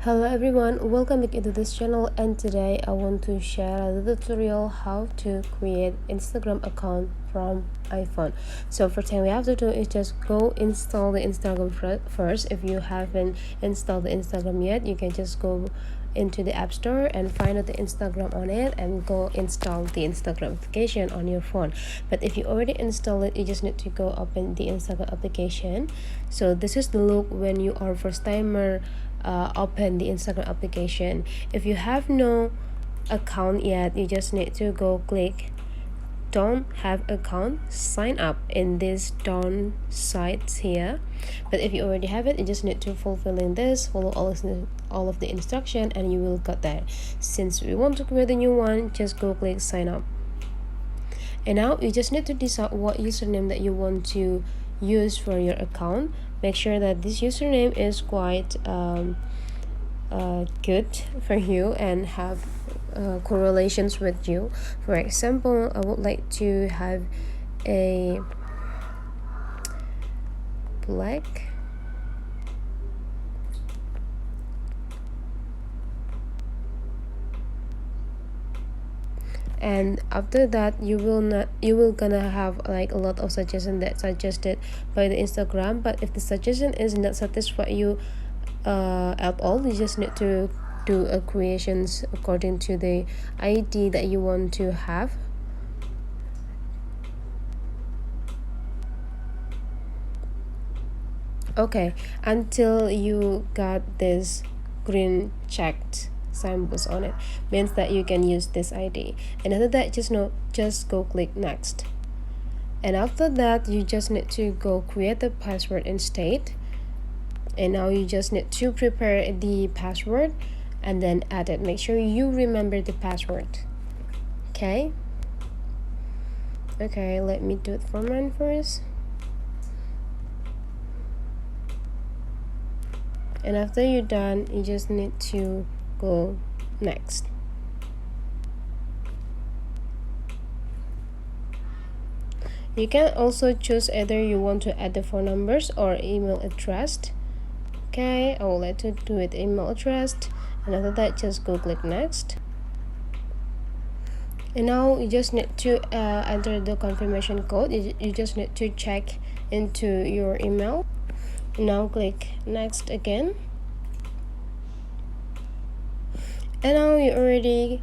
Hello everyone, welcome back into this channel, and today I want to share the tutorial how to create Instagram account from iPhone. So first thing we have to do is just go install the Instagram first. If you haven't installed the Instagram yet, you can just go into the App Store and find out the Instagram on it and go install the Instagram application on your phone. But if you already installed it, you just need to go open the Instagram application. So this is the look when you are first timer open the Instagram application. If you have no account yet, you just need to go click don't have account, sign up in this down sites here. But if you already have it, you just need to fulfill in this, follow all of the instruction, and you will get there. Since we want to create a new one, just go click sign up. And now you just need to decide what username that you want to use for your account. Make sure that this username is quite good for you and have correlations with you. For example, I would like to have a black and after that you will gonna have like a lot of suggestions that suggested by the Instagram. But if the suggestion is not satisfy you at all, you just need to do a creations according to the ID that you want to have. Okay, until you got this green checked symbols on it, means that you can use this ID. And after that, just go click next. And after that, you just need to go create the password instead. And now you just need to prepare the password and then add it. Make sure you remember the password. Okay, let me do it for mine first. And after you're done, you just need to go next. You can also choose either you want to add the phone numbers or email address. Okay, I would like to do it email address, and after that just go click next. And now you just need to enter the confirmation code. You just need to check into your email. Now click next again. And now you already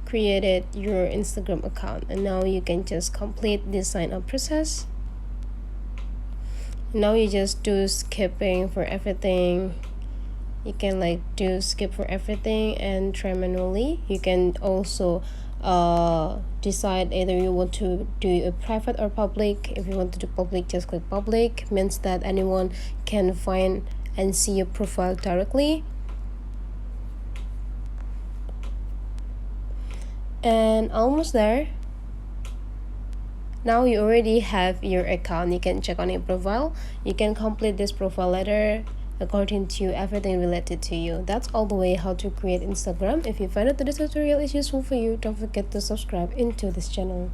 created your Instagram account, and now you can just complete the sign up process. Now you just do skipping for everything. You can like do skip for everything and try manually. You can also decide either you want to do a private or public. If you want to do public, just click public, means that anyone can find and see your profile directly. And almost there. Now you already have your account. You can check on your profile. You can complete this profile letter according to everything related to you. That's all the way how to create Instagram. If you find out that this tutorial is useful for you, don't forget to subscribe into this channel.